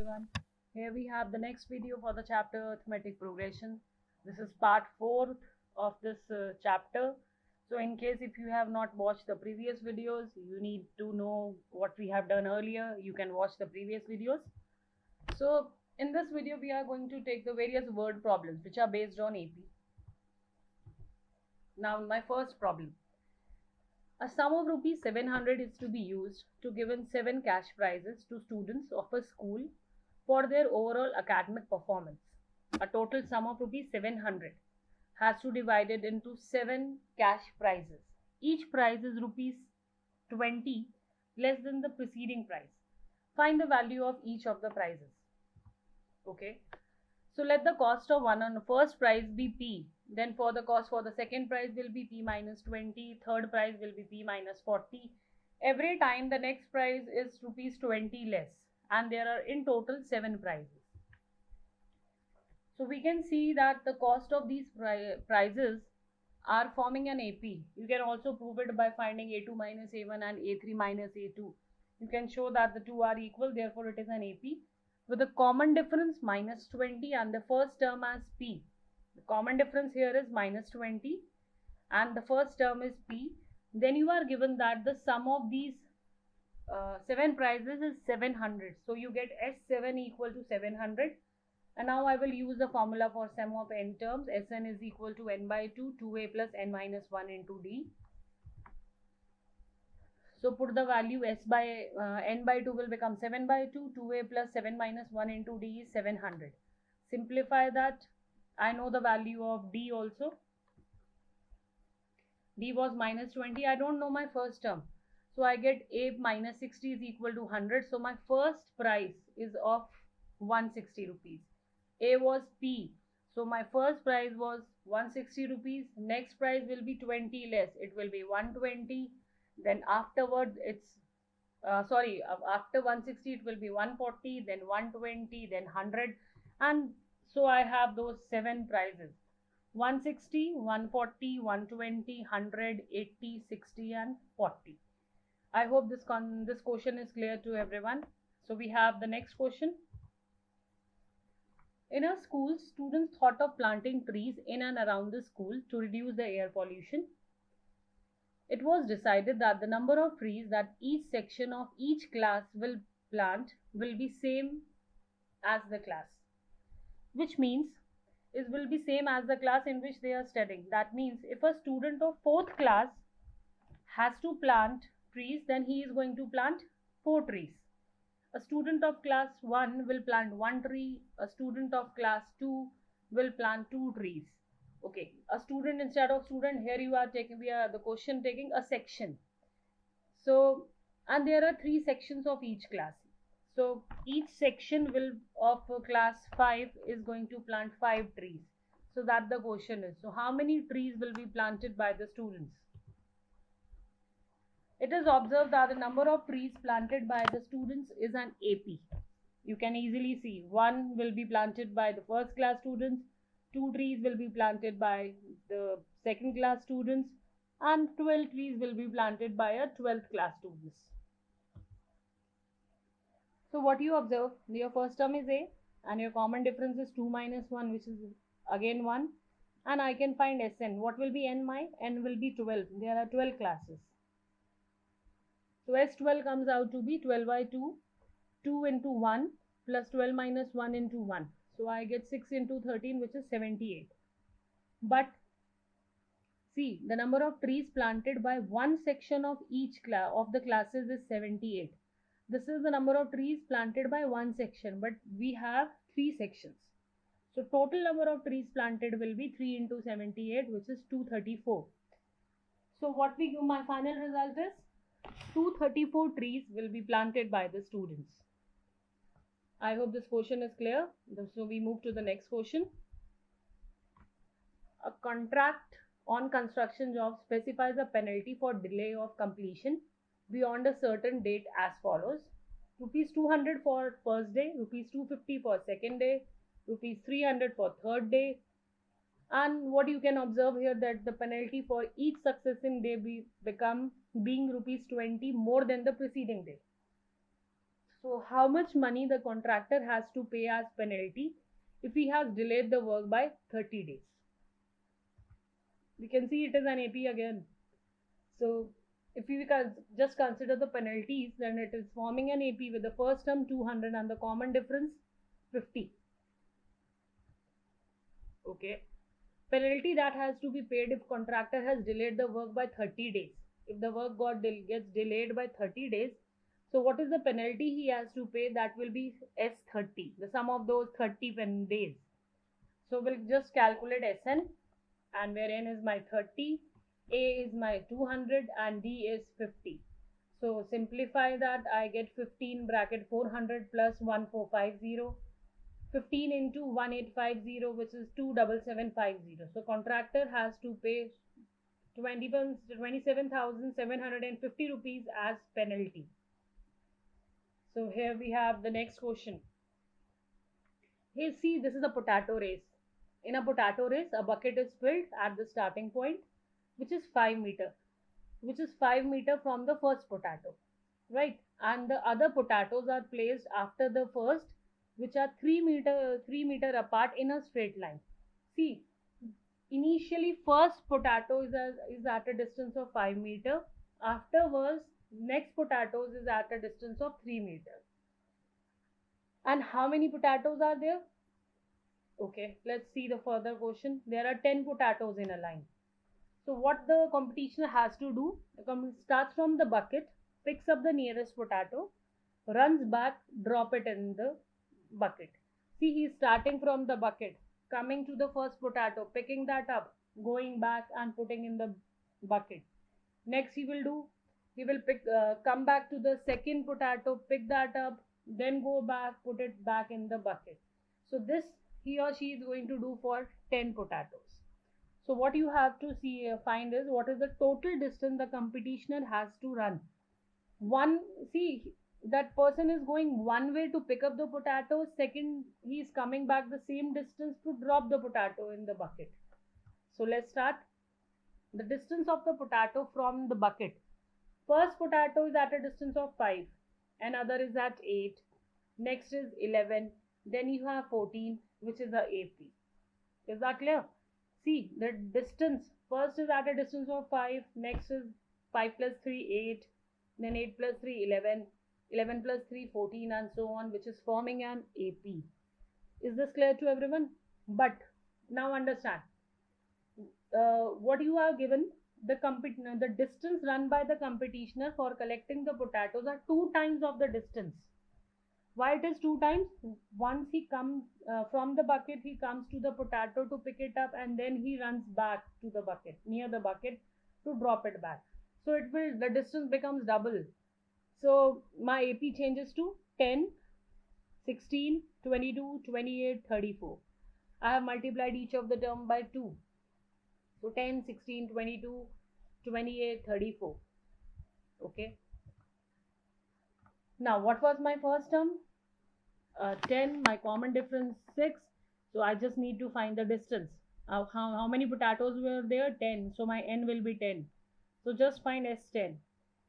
everyone. Here we have the next video for the chapter Arithmetic Progression. This is part 4 of this chapter. So in case if you have not watched the previous videos, you need to know what we have done earlier. You can watch the previous videos. So in this video, we are going to take the various word problems which are based on AP. Now my first problem. A sum of rupees 700 is to be used to given 7 cash prizes to students of a school for their overall academic performance. A total sum of rupees 700 has to be divided into 7 cash prizes. Each prize is rupees 20 less than the preceding prize. Find the value of each of the prizes. Okay. So let the cost of one on the first prize be P. Then for the cost for the second prize will be P minus 20. Third prize will be P minus 40. Every time the next prize is rupees 20 less. And there are in total 7 prizes. So we can see that the cost of these prizes are forming an AP. You can also prove it by finding A2 minus A1 and A3 minus A2. You can show that the two are equal. Therefore, it is an AP. With a common difference minus 20 and the first term as P. The common difference here is minus 20 and the first term is P. Then you are given that the sum of these 7 prizes is 700. So you get S7 equal to 700. And now I will use the formula for sum of n terms. Sn is equal to n by 2, 2a plus n minus 1 into d. So put the value s by n by 2 will become 7 by 2, 2a plus 7 minus 1 into d is 700. Simplify that. I know the value of d also. D was minus 20. I don't know my first term. So I get a minus 60 is equal to 100. So my first price is of 160 rupees. A was P. So my first price was 160 rupees. Next price will be 20 less. It will be 120. Then afterwards it's after 160 it will be 140, then 120, then 100, and so I have those 7 prices: 160, 140, 120, 100, 80, 60 and 40. I hope this question is clear to everyone. So we have the next question. In our schools, students thought of planting trees in and around the school to reduce the air pollution. It was decided that the number of trees that each section of each class will plant will be same as the class, which means it will be same as the class in which they are studying. That means if a student of 4th class has to plant trees, then he is going to plant 4 trees. A student of class 1 will plant 1 tree. A student of class 2 will plant 2 trees. Okay, a student instead of student, here you are taking, the question taking a section. So, and there are 3 sections of each class. So each section will of class 5 is going to plant 5 trees. So that the question is, so how many trees will be planted by the students? It is observed that the number of trees planted by the students is an AP. You can easily see 1 will be planted by the first class students, 2 trees will be planted by the second class students, and 12 trees will be planted by a 12th class students. So what you observe, your first term is A and your common difference is 2 minus 1, which is again 1, and I can find Sn. What will be n? My n will be 12. There are 12 classes. So S12 comes out to be 12 by 2, 2 into 1 plus 12 minus 1 into 1. So I get 6 into 13, which is 78. But see, the number of trees planted by one section of each class of the classes is 78. This is the number of trees planted by one section, but we have 3 sections. So total number of trees planted will be 3 into 78, which is 234. So what we give, my final result is 234 trees will be planted by the students. I hope this question is clear. So we move to the next question. A contract on construction job specifies a penalty for delay of completion beyond a certain date as follows: rupees 200 for first day, rupees 250 for second day, rupees 300 for third day. And what you can observe here, that the penalty for each successive day being rupees 20 more than the preceding day. So how much money the contractor has to pay as penalty if he has delayed the work by 30 days? We can see it is an AP again. So if we just consider the penalties, then it is forming an AP with the first term 200 and the common difference 50. Okay. Penalty that has to be paid if contractor has delayed the work by 30 days. If the work gets delayed by 30 days, so what is the penalty he has to pay? That will be S30, the sum of those 30 days. So we'll just calculate SN, and where N is my 30, A is my 200, and D is 50. So simplify that, I get 15 bracket 400 plus 1450. 15 into 1850, which is 27750. So contractor has to pay 27,750 rupees as penalty. So here we have the next question. Hey, see, this is a potato race. In a potato race, a bucket is filled at the starting point, which is 5 meter, from the first potato, right? And the other potatoes are placed after the first, which are 3 meter apart in a straight line. See, initially first potato is at a distance of 5 meter. Afterwards, next potatoes is at a distance of 3 meter. And how many potatoes are there? Okay, let's see the further question. There are 10 potatoes in a line. So what the competitioner has to do, starts from the bucket, picks up the nearest potato, runs back, drop it in the bucket. See, he's starting from the bucket, coming to the first potato, picking that up, going back and putting in the bucket. Next he will come back to the second potato, pick that up, then go back, put it back in the bucket. So this he or she is going to do for 10 potatoes. So what you have to find is what is the total distance the competitioner has to run. That person is going one way to pick up the potato. Second, he is coming back the same distance to drop the potato in the bucket. So let's start. The distance of the potato from the bucket. First potato is at a distance of 5. Another is at 8. Next is 11. Then you have 14, which is the AP. Is that clear? See, the distance first is at a distance of 5. Next is 5 plus 3, 8. Then 8 plus 3, 11. 11 plus 3, 14, and so on, which is forming an AP. Is this clear to everyone? But now understand. What you are given, the distance run by the competitioner for collecting the potatoes are 2 times of the distance. Why it is 2 times? Once he comes from the bucket, he comes to the potato to pick it up, and then he runs back to the bucket, near the bucket, to drop it back. So the distance becomes double. So my AP changes to 10, 16, 22, 28, 34. I have multiplied each of the term by 2. So 10, 16, 22, 28, 34. Okay. Now what was my first term? 10, my common difference 6. So I just need to find the distance. How many potatoes were there? 10. So my N will be 10. So just find S10.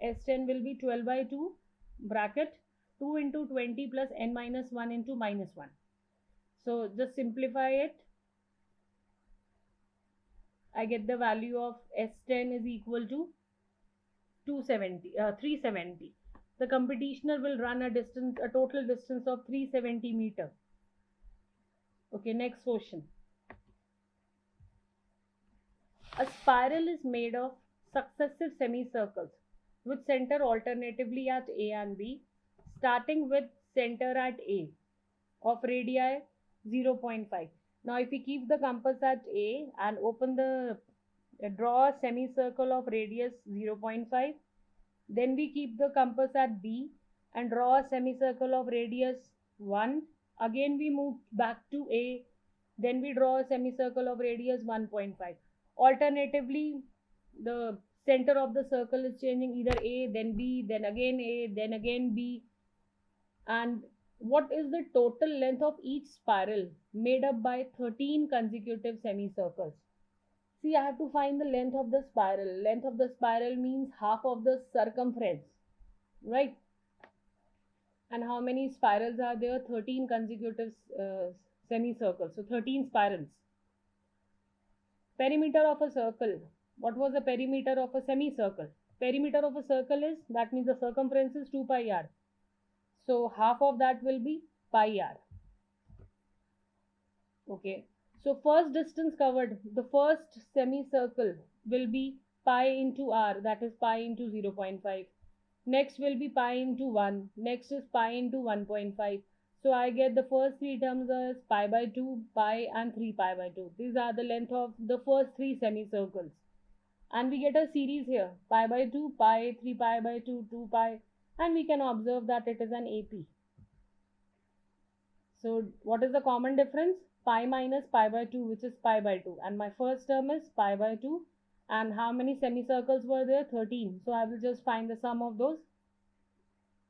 S10 will be 12 by 2 bracket 2 into 20 plus N minus 1 into minus 1. So just simplify it. I get the value of S10 is equal to 370. The competitioner will run a total distance of 370 meter. Okay, next question. A spiral is made of successive semicircles with center alternatively at A and B, starting with center at A of radii 0.5. Now if we keep the compass at A and draw a semicircle of radius 0.5, then we keep the compass at B and draw a semicircle of radius 1. Again we move back to A, then we draw a semicircle of radius 1.5. Alternatively, the center of the circle is changing, either A, then B, then again A, then again B. And what is the total length of each spiral made up by 13 consecutive semicircles? See, I have to find the length of the spiral. Length of the spiral means half of the circumference, right? And how many spirals are there? 13 consecutive semicircles. So 13 spirals. Perimeter of a circle. What was the perimeter of a semicircle? Perimeter of a circle is, that means the circumference is 2 pi r. So half of that will be pi r. Okay. So first distance covered, the first semicircle will be pi into r, that is pi into 0.5. Next will be pi into 1. Next is pi into 1.5. So I get the first three terms as pi by 2, pi and 3 pi by 2. These are the length of the first three semicircles. And we get a series here, pi by 2, pi, 3 pi by 2, 2 pi. And we can observe that it is an AP. So what is the common difference? Pi minus pi by 2, which is pi by 2. And my first term is pi by 2. And how many semicircles were there? 13. So I will just find the sum of those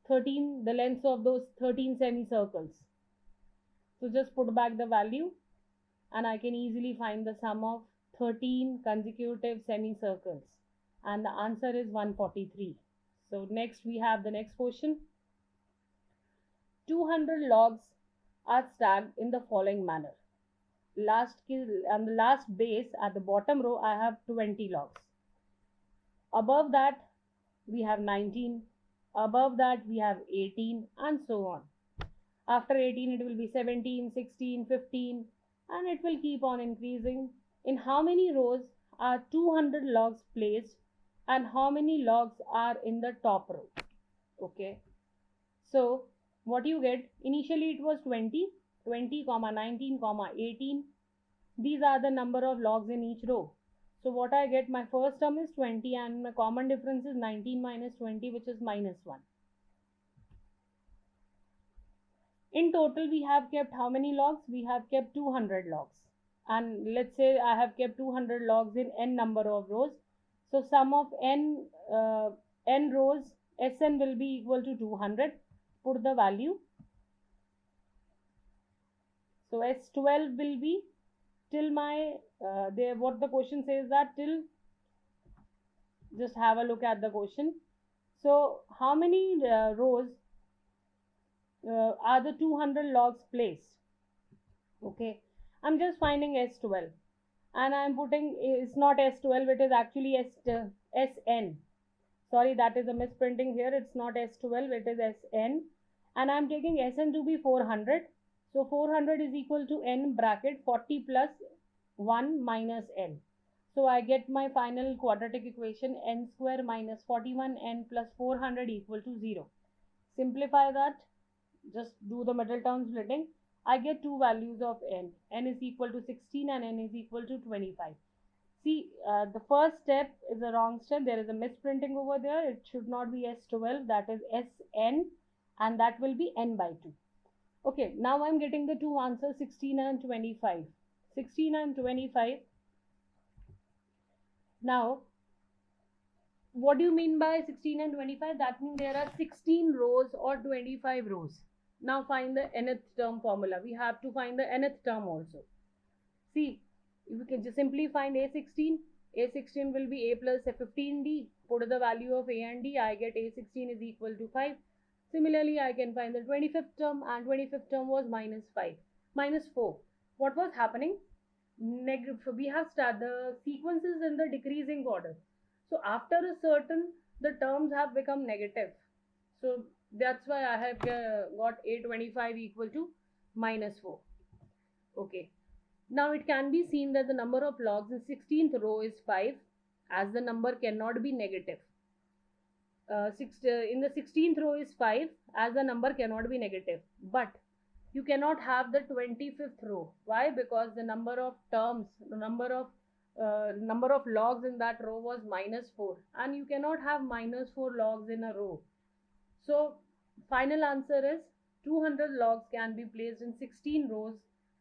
13, the lengths of those 13 semicircles. So just put back the value and I can easily find the sum of 13 consecutive semicircles. And the answer is 143. So next we have the next question. 200 logs are stacked in the following manner. On the last base at the bottom row, I have 20 logs. Above that, we have 19. Above that, we have 18 and so on. After 18, it will be 17, 16, 15 and it will keep on increasing. In how many rows are 200 logs placed and how many logs are in the top row? Okay. So what you get, initially it was 20, 19, 18. These are the number of logs in each row. So what I get, my first term is 20 and my common difference is 19 minus 20, which is minus 1. In total, we have kept how many logs? We have kept 200 logs. And let's say I have kept 200 logs in n number of rows. So sum of n rows, Sn will be equal to 200. Put the value. So S12 will be till my, what the question says that till, just have a look at the question. So how many rows are the 200 logs placed? Okay, I'm just finding S12 and I'm putting, it's not S12, it is actually Sn. Sorry, that is a misprinting here. It's not S12, it is Sn. And I'm taking Sn to be 400. So 400 is equal to n bracket 40 plus 1 minus n. So I get my final quadratic equation, n square minus 41n plus 400 equal to 0. Simplify that, just do the middle term splitting. I get two values of n. N is equal to 16 and n is equal to 25. See, the first step is a wrong step. There is a misprinting over there. It should not be S12, that is Sn, and that will be n by 2. Okay, now I'm getting the two answers, 16 and 25. 16 and 25. Now, what do you mean by 16 and 25? That means there are 16 rows or 25 rows. Now find the nth term formula. We have to find the nth term also. See, we can just simply find A16. A16 will be A plus A15D. Put the value of A and D. I get A16 is equal to 5. Similarly, I can find the 25th term, and 25th term was minus 5. Minus 4. What was happening? We have started the sequences in the decreasing order. So after a certain, the terms have become negative. So that's why I have got A25 equal to minus 4. Okay. Now it can be seen that the number of logs in 16th row is 5, as the number cannot be negative. In the 16th row is 5, as the number cannot be negative. But you cannot have the 25th row. Why? Because the number of terms, the number of logs in that row was minus 4, and you cannot have minus 4 logs in a row. So final answer is 200 logs can be placed in 16 rows,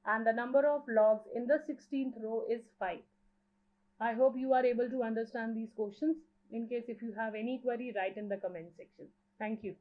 and the number of logs in the 16th row is 5. I hope you are able to understand these questions. In case if you have any query, write in the comment section. Thank you.